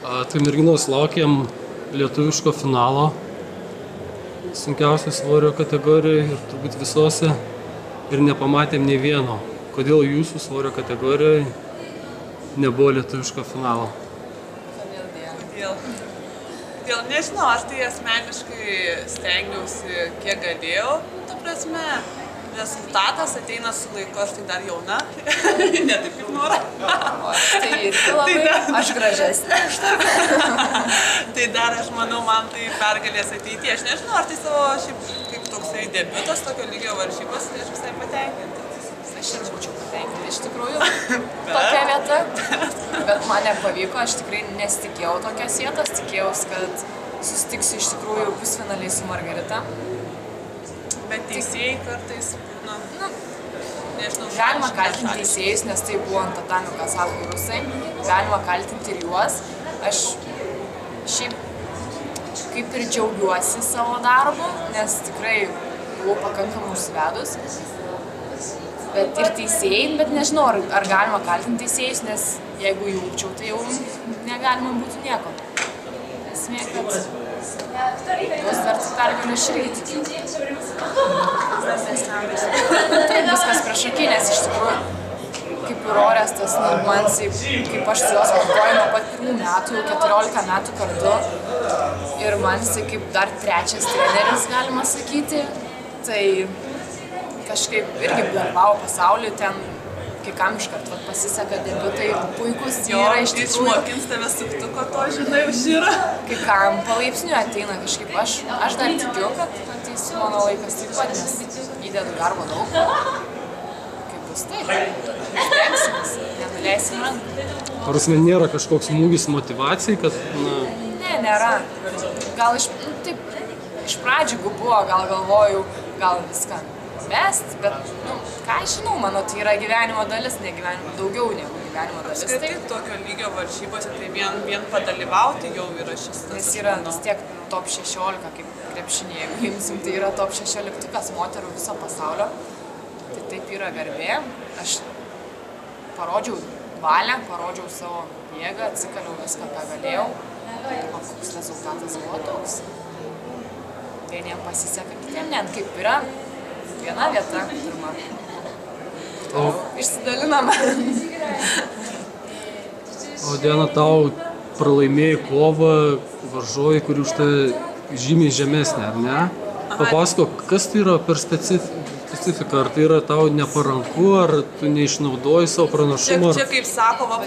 Tai merginos laukiam lietuviško finalo sunkiausio svorio kategorijoje ir turbūt visose ir nepamatėm nei vieno. Kodėl jūsų svorio kategorijoje nebuvo lietuviško finalo? Kodėl nežinau, aš tai asmeniškai stengiausi kiek galėjau, ta prasme, rezultatas ateina su laiku, aš tai dar jauna, ne taip kaip Nora. Tai irgi labai, aš gražesnė. Tai dar aš manau, man tai pergalės ateityje. Aš nežinau, ar tai savo šiaip kaip toksai debiutas tokio lygio varžybos, tai aš visai patenkinta. Aš ir būčiau patenkinta iš tikrųjų tokia vieta, bet man nepavyko, aš tikrai nesitikėjau tokios vietos, tikėjausi, kad susitiksiu iš tikrųjų pusfinaliai su Margarita. Bet teisėjai kartais, nežinau, galima kaltinti teisėjus, nes tai buvo ant tatamio kazachai rusai, galima kaltinti ir juos. Aš šiaip kaip ir džiaugiuosi savo darbu, nes tikrai buvau pakankamai užsivedus. Bet ir teisėjai, bet nežinau, ar galima kaltinti teisėjus, nes jeigu jungčiau, tai jau negalima būtų nieko. Esmė, kad tuos vertus pergaliu širgyti. Taip, viskas priešakinės iš tikrųjų. Kaip ir Orestas, man kaip aš su jos kartuoju nuo pat pirmų metų, jau 14 metų kartu. Ir man jisai kaip dar trečias treneris, galima sakyti. Tai kažkaip irgi dalyvavo pasaulyje, ten kai kam iškart pasiseka debiutai puikus yra iš tikrųjų. Išmokins tave suktuko to, žinai, užyra. Kai kam palaipsniui ateina kažkaip, aš dar tikiu, kad ateis mano laikas taip pat, nes įdedu darbo daug. Kaip bus taip, išbėgsimės, nenuleisim rankų. Prasme, nėra kažkoks smūgis motyvacijai, kad, Ne, nėra. Gal iš pradžių buvo, gal galvojau, gal viską mest, bet, ką aš žinau, mano tai yra gyvenimo dalis, daugiau negu gyvenimo dalis. Tai tokio lygio varžybose, tai vien padalyvauti jau yra šis tas. Nes yra vis tiek top 16, kaip krepšinė, jeigu imsim, tai yra top 16 moterų viso pasaulio. Tai taip yra garbė. Aš parodžiau valią, parodžiau savo jėgą, atsikaliau viską, ką galėjau. O koks rezultatas buvo toks. Vieniem pasiseka, kitiem ne, kaip yra. Viena vieta, pirma. Išsidaliname. O Diana, tau pralaimėjai kovą varžovai, kuri už tai žymiai žemesnė, ar ne? Papasakok, kas tai yra per specifika, ar tai yra tau neparanku, ar tu neišnaudoji savo pranašumą? Čia kaip sakoma,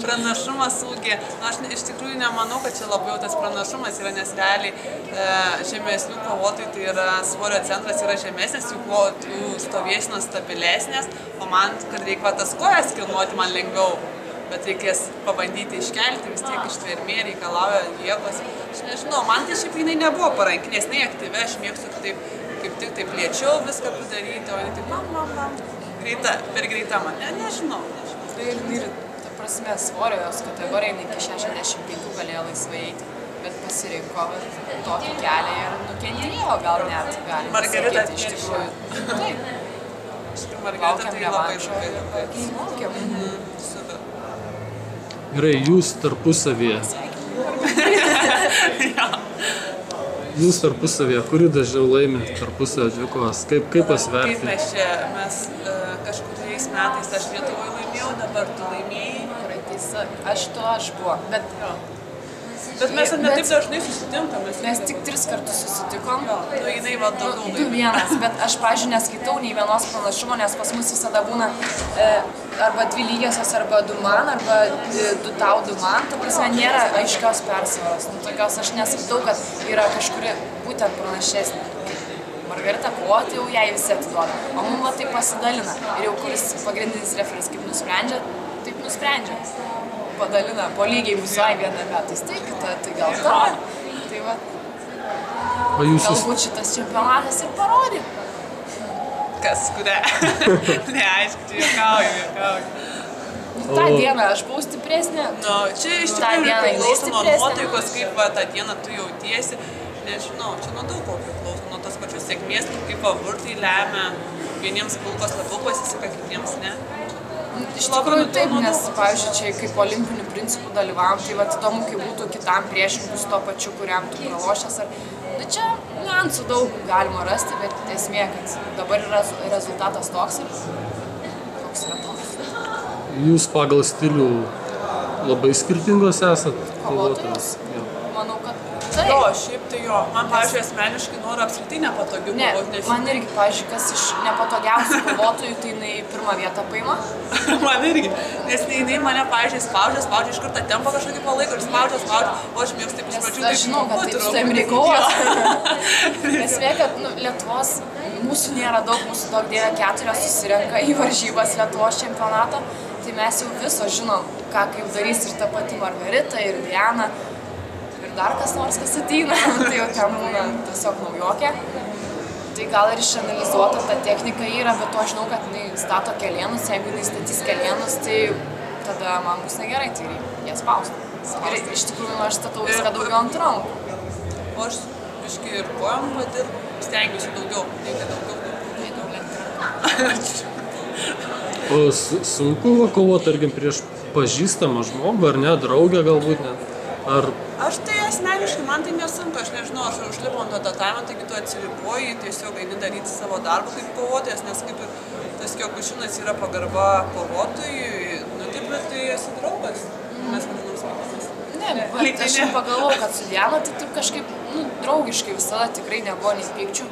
pranašumas ūgė. Aš iš tikrųjų nemanau, kad čia labiau tas pranašumas yra, nes realiai žemesnių kovotojų, tai yra svorio centras yra žemesnės, jų stovėsenos stabilesnės, o man, kad reikia tas kojas kilnuoti, man lengviau. Bet reikės pabandyti iškelti, vis tiek ištvermė reikalauja jėgos. Aš nežinau, man tai šiaip jinai nebuvo paranki, nes jinai aktyvi, aš mėgstu kaip tik taip lėčiau viską padaryti, o jinai taip per greita man, nežinau. Tai ir, ta prasme, svorio jos kategorija iki 65 galėjo laisvai eiti, bet pasirinko tokį kelią ir nukentėjo, gal net galima Margarita sakyti iš tikrųjų. Taip. Margarita tai labai žukai. Laukiam. Gerai, jūs tarpusavyje. Jūs tarpusavyje, kuri dažniau laimi tarpusavio dvikovas? Kaip pasverti? Kaip mes kažkuriais metais aš Lietuvoje laimėjau, dabar tu laimėjai. Praeitais aš buvo, Bet mes ne taip dažnai susitinkam. Mes tik 3 kartus susitikom. Jinai va daugiau laimė. 2-1, bet aš, pavyzdžiui, neskaitau nei vienos pranašumo, nes pas mus visada būna arba 2 lygiosios, arba 2 man, arba 2 tau, 2 man. Ta prasme, nėra aiškios persvaros. Tokios aš neskaitau, kad yra kažkuri būtent pranašesnė. Margarita kovoti jau jai visi atiduoda, o mums va taip pasidalina. Ir jau kuris pagrindinis referis kaip nusprendžia, taip nusprendžia. Padalina po lygiai visai vieną metais, tai kita, tai gal ta. Tai va, galbūt šitas čempionatas ir parodė. Kas, kuria? Ne, aišku, juokauju. tą dieną aš buvau stipresnė. Čia iš tikrųjų priklauso nuo nuotaikos, kaip tą dieną tu jautiesi. Nežinau, čia nuo daug ko priklauso, nuo tos pačios sėkmės, kaip pavurtai lemia. Vieniems kulkos labiau pasiseka, kitiems ne. Iš tikrųjų taip, nes, pavyzdžiui, čia kaip olimpinių principų dalyvavom, tai vat įdomu, kaip būtų kitam priešininkui su to pačiu, kuriam tu pralošęs. Nu, čia niuansų daug galima rasti, bet esmė, kad dabar yra rezultatas toks ir toks yra toks. Jūs pagal stilių labai skirtingos esat kovotojus? Manau, kad taip. Jo, šiaip tai jo. Man, pavyzdžiui, asmeniškai noriu apskritai nepatogių kovoti. Man irgi, pavyzdžiui, kas iš nepatogiausių kovotojų, tai jinai pirmą vietą paima. Man irgi. Nes jinai mane, pavyzdžiui, spaudžia iš karto tempą kažkokį palaiko ir spaudžia, o aš mėgstu taip iš pradžių. Aš žinau, kad taip su tavim reikia kovoti. Esmė, kad Lietuvos, mūsų nėra daug, mūsų daug dėlė 4 susirenka į varžybas Lietuvos čempionato, tai mes jau viso žinom, ką kaip darys ir ta pati Margarita, ir Diana. Dar kas nors, kas ateina, tai jau ten būna tiesiog naujokė. Tai gal ir išanalizuota ta technika yra, bet to žinau, kad jinai stato kelienus, jeigu jinai statys kelienus, tai tada man bus negerai, tai reikia jas spausti. Ir iš tikrųjų aš statau viską daugiau ant rankų. O aš biškai ir kojom pat ir stengiuosi daugiau, reikia daugiau. O sunku kovoti, tarkim, prieš pažįstamą žmogų, ar ne, draugę galbūt net? Aš tai asmeniškai, man tai nesunku, aš nežinau, aš užlipu ant to tatavimo, taigi tu atsiriboji, tiesiog eini daryti savo darbą kaip kovotojas, nes kaip ir tas Kiokušinas yra pagarba kovotojui, nu taip, bet tai esi draugas, mes vadinam smaginas. Ne, bet aš pagalvojau, kad su Diana tai taip kažkaip, draugiškai visada tikrai nebuvo nei pykčių.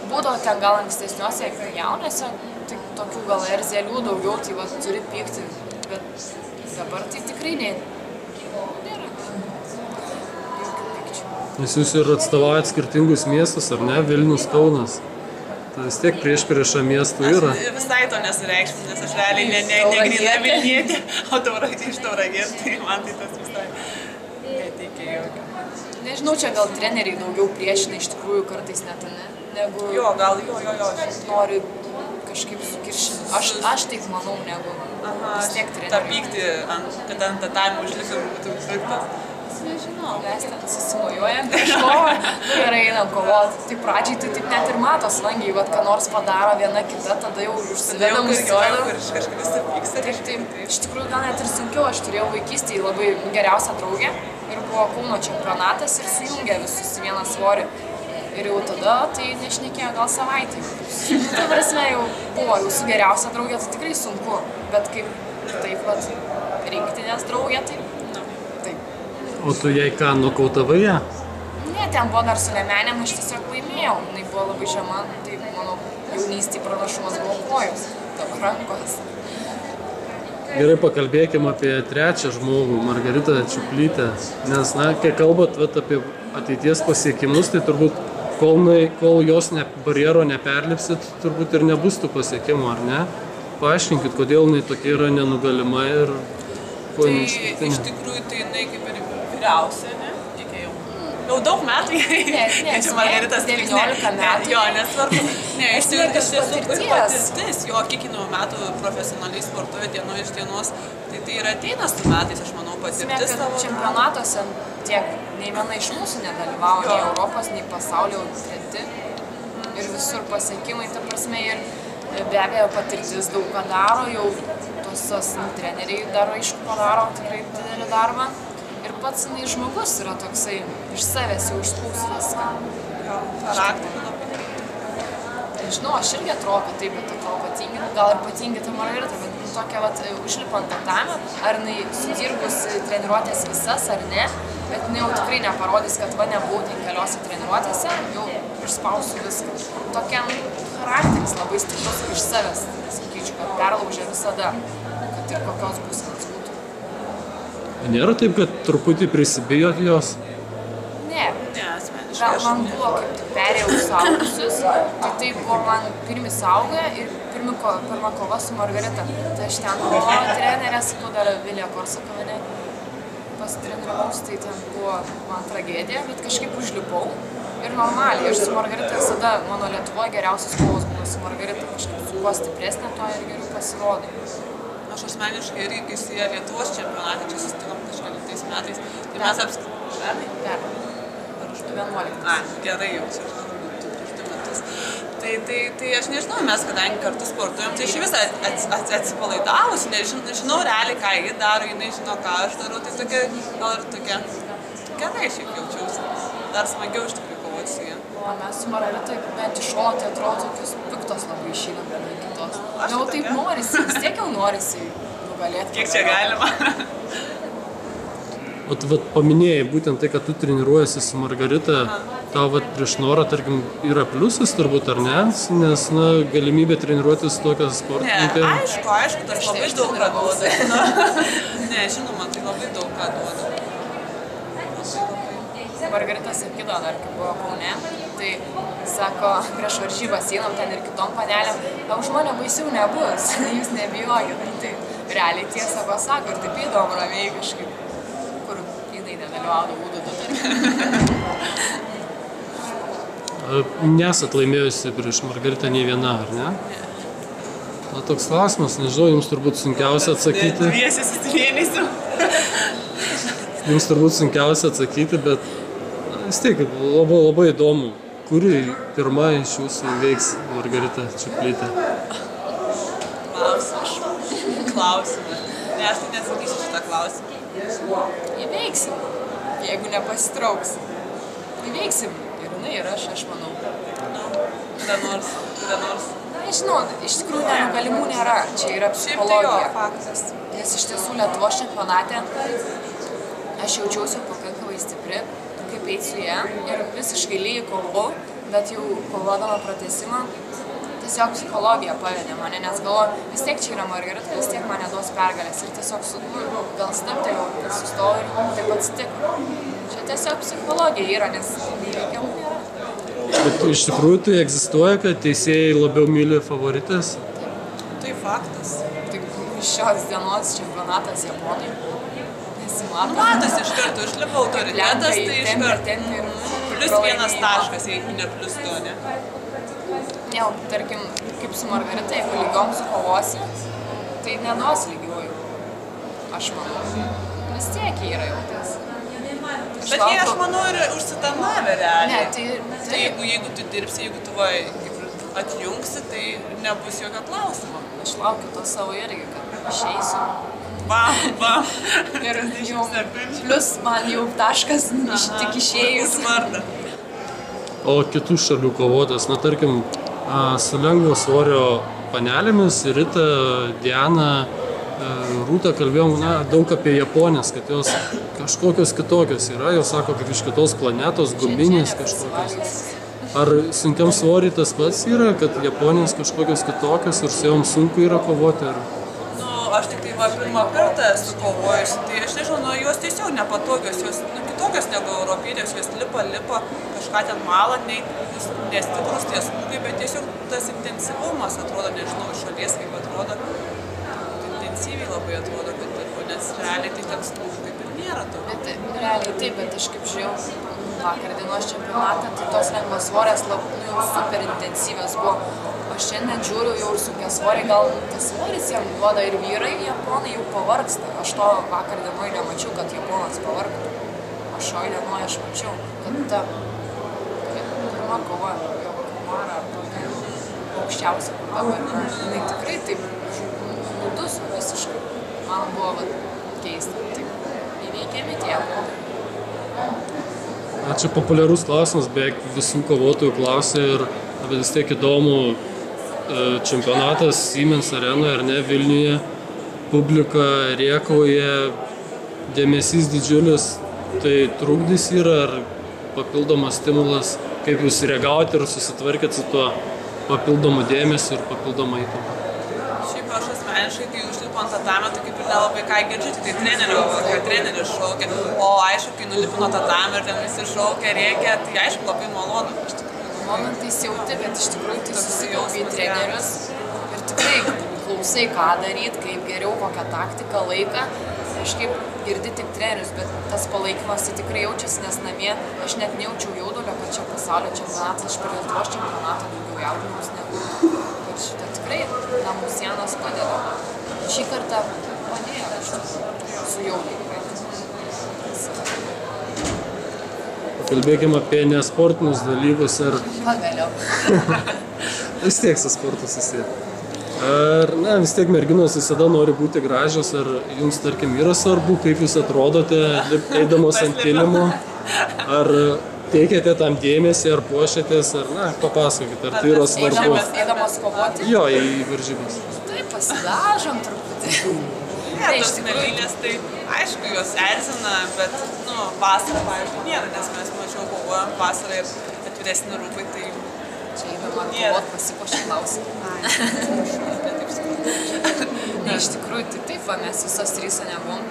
Būdavo ten gal ankstesniuose jaunėse, tai tokių gal erzelių daugiau, tai va turi pykti, bet dabar tai tikrai nėra. Nes jūs ir atstovaujat skirtingus miestus, ar ne? Vilnius, Kaunas. Tai vis tiek priešprieša miestų yra. Aš visai to nesureikšminu, nes aš realiai negryna Vilnietė, o iš Tauragės, tai man tai tas visai neteikia jokio. Nežinau, čia gal treneriai daugiau priešina iš tikrųjų kartais net, ne? Negu... Jo, gal jo. Nori kažkaip sukiršinti. Aš taip manau, negu vis tiek treneriai. Ta pykti, kad ant tatavimo užlipi būtų piktas. Nežinau, mes ten susimojuojam prieš kovą, gerai einam kovoti. Tai pradžiai tai taip net ir matos langiai, vat ką nors padaro viena kita, tada jau užsivedam. Ir kažkas taip vyksta. Taip, iš tikrųjų gal net ir sunkiau, aš turėjau vaikystėje labai geriausią draugę ir buvo Kauno čempionatas ir sujungė visus į vieną svorį. Ir jau tada tai nešnekėjo gal savaitę. Ta prasme jau buvo jau su geriausia draugė, tai tikrai sunku, bet kaip taip vat rinktinės draugė, tai O tu jai ką, nokautavai ją? Ne, ten buvo dar su liemenėm, aš tiesiog laimėjau. Jinai buvo labai žema, tai mano jaunystėje pranašumas buvo kojos, dabar rankos. Gerai, pakalbėkime apie trečią žmogų, Margaritą Čiuplytę. Nes, na, kai kalbat apie ateities pasiekimus, tai turbūt kol jos barjero neperlipsit, turbūt ir nebus tų pasiekimų, ar ne? Paaiškinkit, kodėl jinai tokia yra nenugalima ir kuo jinai išskirtinė. Tai iš tikrųjų tai jinai kaip ir vyriausia, ne? Jau daug metų esi Margaritas 19 metų. Jo, nesvarbu. Ne, iš tiesų patirties. Jo, kiek metų profesionaliai sportuoja dienos iš dienos, tai yra ateina su metais, aš manau, patirtis tavo. Čempionatuose tiek nei viena iš mūsų nedalyvavo, nei Europos, nei pasaulio treti. Ir visur pasiekimai, ta prasme, ir be abejo patirtis daug ką daro, jau tos treneriai daro, aišku, padaro tikrai didelį darbą. Ir pats žmogus yra toksai iš savęs jau išspūs viską. Jo, charakterį labai. Nežinau, aš irgi atrodo, kad taip, bet atrodo patingi, gal ir patingi ta Margarita, bet tokia užlipant tatamę, ar jinai sudirbus treniruotės visas ar ne, bet jinai jau tikrai neparodys, kad va nebuvau ten keliose treniruotėse, jau išspausiu viską. Tokiam charakteris labai stiprus iš savęs, sakyčiau, kad perlaužia visada, kad ir kokios būsenos būtų. Nėra taip, kad truputį prisibijot jos? Ne. Ne, asmeniškai. Gal man buvo, kaip tik perėjau suaugusius, tai buvo man pirmi suaugę ir pirma kova su Margarita. Tai aš ten buvo trenerė, sakau, dar Vilija Korsakovienė pasitreniravausi, tai ten buvo man tragedija, bet kažkaip užlipau. Ir normaliai, aš su Margarita visada, mano Lietuvoje geriausias kovos buvo su Margarita, kažkaip su kuo stipresnė, to ir geriau pasirodė. Aš asmeniškai irgi, kai su jie Lietuvos čempionate, čia susitikom kažkėlintais metais, tai mes apskritai... Pernai. Ar už 11. Gerai jau, čia prieš 2 metus. Tai Tai aš nežinau, mes kadangi kartu sportuojam, tai iš visą atsipalaidavus, nežinau realiai, ką ji daro, jinai žino, ką aš darau, tai tokia, gal ir tokia gerai šiaip jaučiausi. Dar smagiau iš tikrųjų kovoti su jie. O mes su Margarita, bent iš šono, tai atrodo tokios piktos labai išeinam viena kitos. Jau taip norisi, vis tiek jau norisi nugalėti. Kiek čia galima? O tu paminėjai būtent tai, kad tu treniruojasi su Margarita, tau prieš norą, tarkim, yra pliusas turbūt, ar ne? Nes, galimybė treniruotis tokią sportininkę. Ne, aišku, tas labai daug ką duoda. Ne, žinoma, tai labai daug ką duoda. Margarita sakydavo dar, kai buvo Kaune, tai sako, prieš varžybas einam ten ir kitom panelėm, už mane baisiau nebus, jūs nebijokit. Tai realiai tiesą pasako ir taip įdom ramiai kažkaip. Nedalyvaudavau U22, tarkim. Nesat laimėjusi prieš Margaritą nei viena, ar ne? Na, toks klausimas, nežinau, jums turbūt sunkiausia atsakyti. Dviesis įsivienėsiu. Jums turbūt sunkiausia atsakyti, bet vis tiek labai įdomu, kuri pirma iš jūsų įveiks Margarita Čiuplytė? Klausimą. Ne, aš tai neatsakysiu šitą klausimą. Įveiksim, jeigu nepasitrauks. Įveiksim ir jinai ir aš manau. Kada nors. Na, žinau, iš tikrųjų nenugalimų nėra, čia yra psichologija. Šiaip tai jo, faktas. Nes iš tiesų Lietuvos čempionate aš jaučiausi pakankamai stipri, kaip eit su ją ir visiškai lygiai kovau, bet jau kovodama pratęsimą. Tiesiog psichologija pavedė mane, nes galvoju, vis tiek čia yra Margarita, vis tiek mane duos pergalės ir tiesiog gal stabtelėjau, sustojau ir taip atsitiko. Čia tiesiog psichologija yra, nes nereikiamų nėra. Bet iš tikrųjų tai egzistuoja, kad teisėjai labiau myli favoritės? Tai faktas. Tik šios dienos čempionatas Japonai. Nesimato. Matosi iš karto, išlipa autoritetas, tai iš karto. Plius vienas taškas, jeigu ne plius to, ne? Ne, tarkim, kaip su Margarita, jeigu lygiom sukovosi, tai neduos lygiųjų. Aš manau. Vis tiek yra jau tas. Bet jie, aš manau, ir užsitarnavę realiai. Ne, tai jeigu tu dirbsi, jeigu tu atjungsi, tai nebus jokio klausimo. Aš laukiu to savo irgi, kad išeisiu. Bam. Ir jau plius man jau taškas tik išėjus. O kitų šalių kovotas, tarkim, su lengvo svorio panelėmis, Rita, Diana, Rūta kalbėjom daug apie Japonės, kad jos kažkokios kitokios yra, jos sako, kad iš kitos planetos, guminės kažkokios. Ar sunkiam svoriai tas pats yra, kad Japonės kažkokios kitokios ir su jom sunku yra kovoti? Aš tik tai pirmą kartą esu kovojusi, tai aš nežinau, jos tiesiog nepatogios, jos kitokios negu europietės, jos lipa, kažką ten mala, nestiprus tie smūgiai, bet tiesiog tas intensyvumas atrodo, nežinau, iš šalies kaip atrodo, intensyviai labai atrodo, kad dirbo, nes realiai tai ten smūgių kaip ir nėra to. Realiai taip, bet aš kaip žiūrėjau vakar dienos čempionatą, tai tos lengvos svorės jau super intensyvios buvo. O šiandien žiūriu jau ir sunkiasvoriai, gal tas svoris jam duoda ir vyrai, japonai jau pavargsta. Aš to vakar dienoj nemačiau, kad japonas pavargtų. O šioj dienoj aš mačiau, kad ta pirma kova, jo Kamara, aukščiausia dabar, jinai tikrai taip nuduso visiškai. Man buvo keista, taip įveikiami tie japonai. Čia populiarus klausimas, beveik visų kovotojų klausė ir vis tiek įdomu. Čempionatas Siemens arenoje, ar ne, Vilniuje, publika rėkauja, dėmesys didžiulis, tai trukdys yra ar papildomas stimulas, kaip jūs reagavote ir susitvarkėt su tuo papildomu dėmesiu ir papildomą įtampą? Šiaip aš asmeniškai, kai užlipu ant tatamio, tai kaip ir nelabai ką girdžiu, tai treneris šaukia, o aišku, kai nulipu nuo tatamio ir ten visi šaukia, rėkia, tai aišku labai malonu. Momentais jauti, bet iš tikrųjų tai susigaubi į trenerius ir tikrai klausai, ką daryti, kaip geriau, kokią taktiką, laiką. Kažkaip girdi tik trenerius, bet tas palaikymas tai tikrai jaučiasi, nes namie aš net nejaučiau jaudulio, kad čia pasaulio čempionatas, aš per Lietuvos čempionatą daugiau jaudinaus negu. Bet šitą tikrai namų sienos padeda. Šį kartą padėjo iš tikrųjų su jauduliu. Kalbėkime apie nesportinius dalykus. Pagaliau. Vis tiek su sportu susiję. Ar, na, vis tiek merginos visada nori būti gražios, ar jums, tarkim, yra svarbu, kaip jūs atrodote, eidamos ant kilimo, ar teikiate tam dėmesį, ar puošiatės, ar, na, papasakokit, ar tai yra svarbu. Eidamos kovoti? Jo, į varžybas. Taip, pasidažom truputį. Ne, tos mėlynės, tai aišku, jos erzina, bet, nu, vasarą, pavyzdžiui, nėra, nes mes mažiau kovojam vasarą ir atviresni rūbai, tai čia eidama kovot pasipuošė klausimą. Ne, iš tikrųjų, tai taip, va, mes visos trys nebuvom.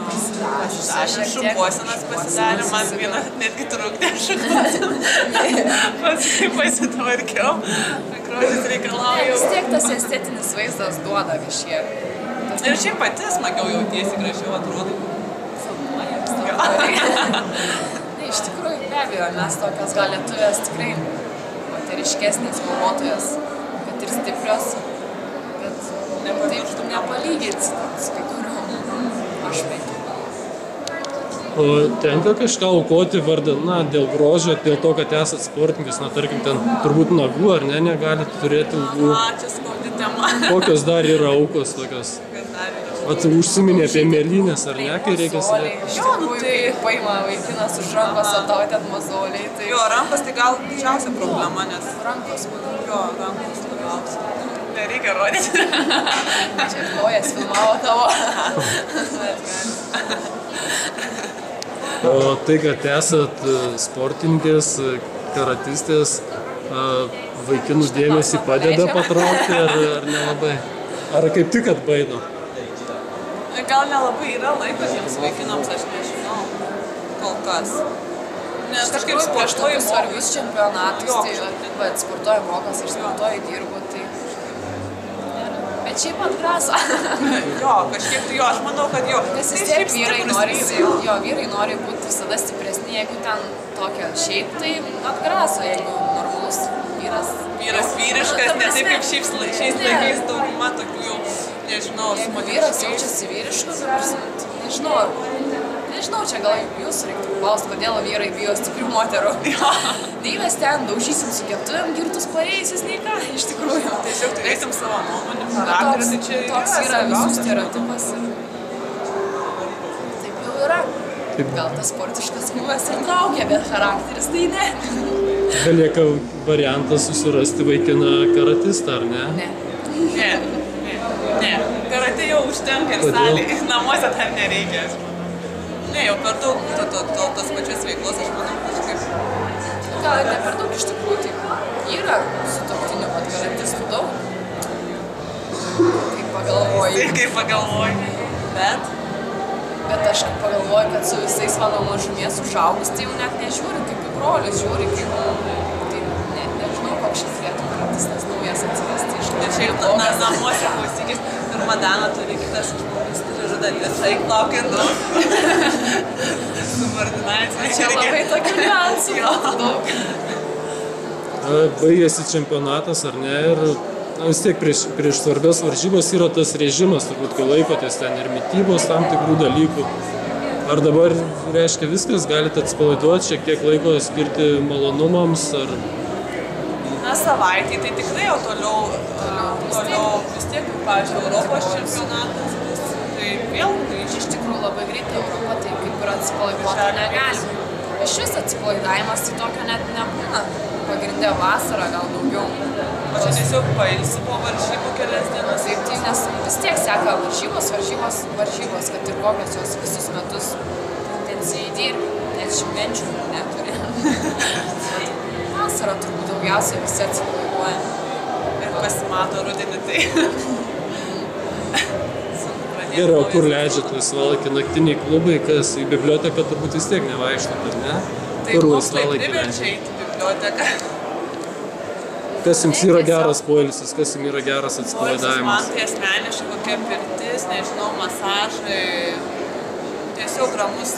Aš šukuosinas pasidarė, man vieną netgi trūkdė šukuosiną. Paskui pasitvarkiau, grožis reikalauju. Vis tiek tas estetinis vaizdas duoda kažkiek. Ir šiaip pati smagiau jautiesi, gražiau atrodai. Ne, iš tikrųjų, be abejo, mes tokios gal lietuvės tikrai moteriškesnės kovotojas, kad ir stiprios, bet taip nepalyginsi su kai kuriuom. Aš bent. O tenka kažką aukoti vardan, na, dėl grožio, dėl to, kad esat sportininkas, na, tarkim, ten turbūt nagų ar ne, negalite turėti ilgų. Čia skaudi tema. Kokios dar yra aukos tokios? Vat užsiminė apie mėlynės, ar ne, kai reikia slėpti? Iš tikrųjų, kai paima vaikinas už rankos, o tau ten mozoliai, tai... Jo, rankos tai gal didžiausia problema, nes... Rankos, manau. Jo, rankos labiausiai. Nereikia rodyti. Čia kojas filmavo tavo. O tai, kad esat sportininkės, karatistės, vaikinų dėmesį padeda patraukti, ar nelabai? Ar kaip tik atbaido? Gal nelabai yra laikas jiems vaikinams, aš nežinau, kol kas. Nes kažkaip Prieš sportuoju tokius svarbius čempionatus, tai sportuoju mokas ir sportuoju dirbu, tai... Bet šiaip atgrasa. Jo, kažkiek tai jo, aš manau, kad jo. Nes vis tiek vyrai nori būti visada stipresni, jeigu ten tokia šiaip, tai atgraso, jeigu normalus vyras. Vyras vyriškas, ne taip kaip šiais laikais dauguma tokių jau, nežinau, jeigu vyras jaučiasi vyriškas, nežinau, čia gal jūs reiktų klausti, kodėl vyrai bijo stiprių moterų. Nei mes ten daužysim su keptuvėm girtus paėjusius, nei ką, iš tikrųjų. Tiesiog turėsim savo nuomonę. Toks yra visų stereotipas. Taip jau yra. Gal tas sportiškas kūnas ir traukia, bet charakteris tai ne. Belieka variantas susirasti vaikiną karatistą, ar ne? Ne. Karate jau užtenka ir salėje, namuose dar nereikia. Ne, jau per daug būtų tos pačios veiklos, aš manau, kažkaip. Gal ne per daug iš tikrųjų, tai yra sutuoktinių karantistų daug. Kaip pagalvoji. Bet aš pagalvoju, kad su visais mano mažumės užaugus, tai jau net nežiūri kaip į brolius, žiūri kaip... Tai nežinau, koks šis lietų karantistas naujas atsirasti iš ir šiaip namuose klausykis, pirmą dieną turi kitas žmogus, turi žudalis, eik laukiant subordinacija. Čia labai tokių niuansų daug. Baigėsi čempionatas, ar ne, ir vis tiek prieš svarbias varžybas yra tas režimas, turbūt, kai laikotės ten ir mitybos tam tikrų dalykų. Ar dabar, reiškia, viskas, galite atsipalaiduoti, šiek tiek laiko skirti malonumams, ar... Na, savaitį, tai tikrai jau toliau vis tiek, pavyzdžiui, Europos čempionatas bus, tai vėl grįžti. Iš tikrųjų labai greitai Europą, tai kaip ir atsipalaiduoti negalima. Iš vis atsipalaidavimas tai tokio net nebūna. Pagrindė vasarą gal daugiau. O čia tiesiog pailsi po varžybų kelias dienas. Taip, tai nes vis tiek seka varžybos, kad ir kokios jos visus metus intensyviai dirbi, net šimtmečių neturi. Vasarą turbūt daugiausiai visi atsipalaiduoja. Ir pasimato rudenį tai. Gerai, o kur leidžiat laisvalaikį, naktiniai klubai, kas į biblioteką turbūt vis tiek nevaikštot, ar ne? Tai mums tai priverčia eiti į biblioteką. Kas jums yra geras poilsis, kas jums yra geras atsipalaidavimas? Man tai asmeniškai kokia pirtis, nežinau, masažai, tiesiog ramus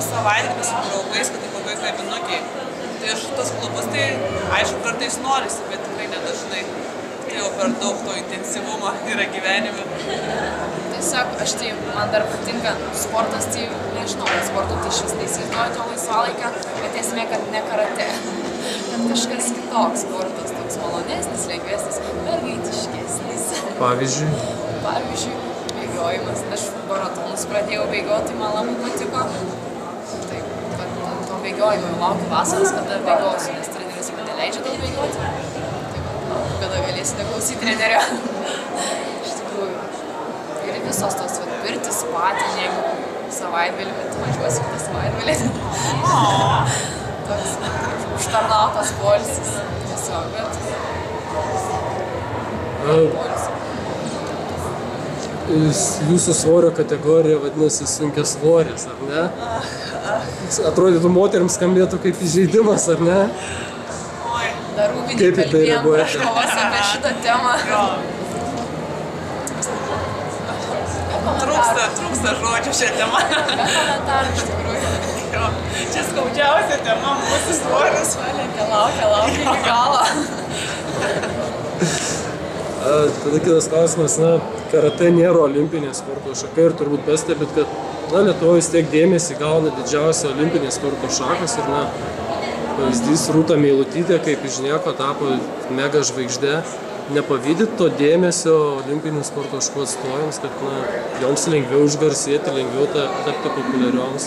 savaitgalis su draugais, kad tai kokioj kavinukiai. Tai aš tos klubus, tai aišku, kartais norisi, bet tikrai nedažnai. Tai jau per daug to intensyvumo yra gyvenime. Tiesiog, man dar patinka sportas, tai nežinau, sporto tai šis neįsivaizduoju to laisvalaikio, bet esmė, kad ne karate. Kad kažkas kitoks sportas, toks malonesnis, lengvesnis, mergaitiškesnis. Pavyzdžiui, bėgiojimas. Aš maratonus pradėjau bėgioti, man labai patiko. Taip, bet to bėgiojimo jau laukiu vasaros, kada bėgiosiu, nes treneris man neleidžia daug bėgioti. Taip, kada galėsite klausyti trenerio. Iš tikrųjų. Ir visos tos pirtis, patį, jeigu savaitgalį, bet važiuosiu kitą savaitgalį. Toks užtarnautas poilsis. Tiesiog, bet... Jūsų svorio kategorija vadinasi sunkiasvoris, ar ne? Atrodytų moterims skambėtų kaip įžeidimas, ar ne? Dar Rūbinį kalbėjom prieš kovas apie šitą temą. Trūksta žodžių šią temą. Be komentarų iš tikrųjų. Čia skaudžiausia tema mūsų svoris. Laukia iki galo. Tada kitas klausimas, karate nėra olimpinė sporto šaka ir turbūt pastebit, kad Lietuvoje vis tiek dėmesį gauna didžiausia olimpinė sporto šakas ir pavyzdys Rūta Meilutytė, kaip iš nieko tapo mega žvaigždė. Nepavydit to dėmesio olimpinių sporto šakų atstovėms, kad joms lengviau užgarsėti, lengviau tapti populiarioms?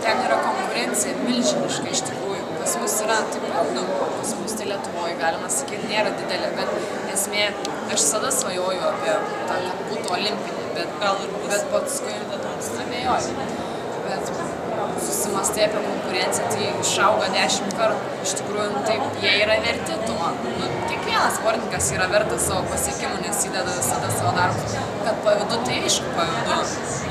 Ten yra konkurencija milžiniška iš tikrųjų. Pas mus yra, pas mus tai Lietuvoje, galima sakyti, nėra didelė, bet esmė, aš visada svajoju apie tą, kad būtų olimpinė, bet paskui nebejoju. Bet susimastai apie konkurenciją, tai išauga 10 kartų. Iš tikrųjų, taip, jie yra verti to. Kiekvienas sportininkas yra vertas savo pasiekimų, nes įdeda visada savo darbus. Kad pavydu, tai aišku pavydu.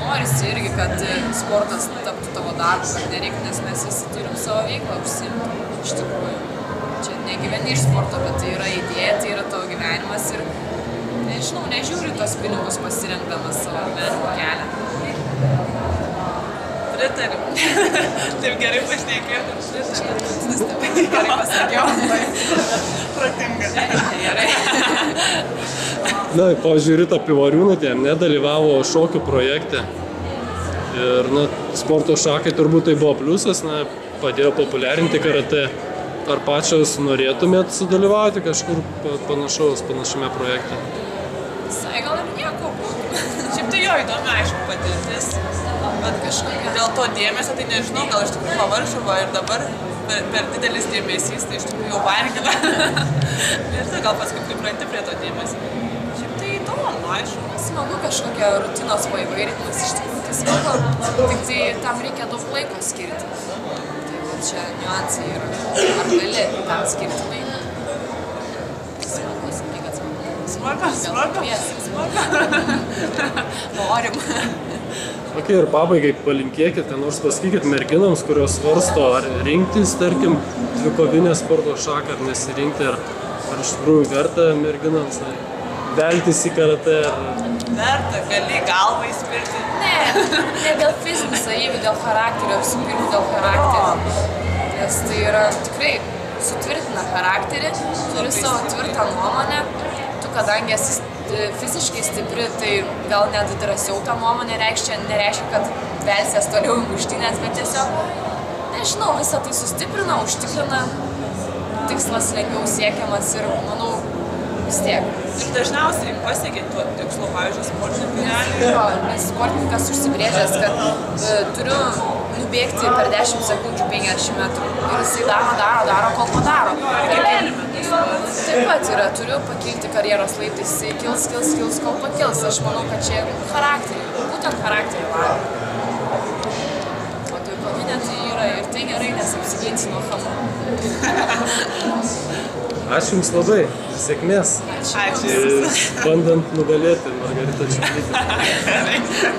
Norisi irgi, kad sportas taptų tavo darbu, kad nereikia, nes mes visi turim savo veiklą užsiimti. Iš tikrųjų, čia negyveni iš sporto, bet tai yra idėja, tai yra tavo gyvenimas ir, nežinau, nežiūri tos pinigus pasirinkdamas savo gyvenimo kelią. Pritariu. Taip gerai pašnekėjau. Gerai pasakiau. Protinga. Gerai. Pavyzdžiui, Rita Pivoriūnaitė nedalyvavo šokių projekte. Ir sporto šakai turbūt tai buvo pliusas, padėjo populiarinti karate. Ar pačios norėtumėt sudalyvauti kažkur panašiame projekte? Visai gal ir nieko būtų. Šiaip tai jo įdomi, aišku, patirtis. Bet kažkokia dėl to dėmesio, tai nežinau, gal iš tikrųjų pavaršava ir dabar per didelis dėmesys, tai iš tikrųjų jau vargina. Ir tai gal paskui pripranti prie to dėmesio. Šiaip tai įdomu, aišku. Smagu kažkokia rutinos paįvairinimas, iš tikrųjų tai smagu, tik tai tam reikia daug laiko skirti. Tai va čia niuansai yra, ar gali tam skirti laiko. Smagu. Norim. Ok, ir pabaigai palinkėkit, nors pasakykit merginams, kurios svarsto, ar rinktis, tarkim, dvikovinę sporto šaką, ar nesirinkti, ar iš tikrųjų verta merginams veltis į karate. Verta, gali galvą įspirti. Ne dėl fizinių savybių, dėl charakterio, visų pirma dėl charakterio. Nes tai yra tikrai sutvirtina charakterį, turi savo tvirtą nuomonę. Tu, kadangi esi fiziškai stipri, tai gal net drąsiau tą nuomonę nereiškia, kad velsies toliau į muštynės, bet tiesiog, nežinau, visą tai sustiprina, užtikrina, tikslas lengviau siekiamas ir, manau, vis tiek. Ir dažniausiai pasiekia tuo tikslu, pavyzdžiui, sportininkai. Jo, nes sportininkas užsibrėžęs, kad turiu nubėgti per 10 sekundžių 50 metrų. Ir jisai daro, kol padaro. Taip pat yra, turiu pakilti karjeros laiptais, jisai kils, kol pakils. Aš manau, kad čia charakterį, būtent charakterį varo. O tai kovinė tai yra ir tai gerai, nes apsiginsi nuo chamų. Ačiū Jums labai, sėkmės. Ačiū. Bandant nugalėti Margaritą Čiuplytę.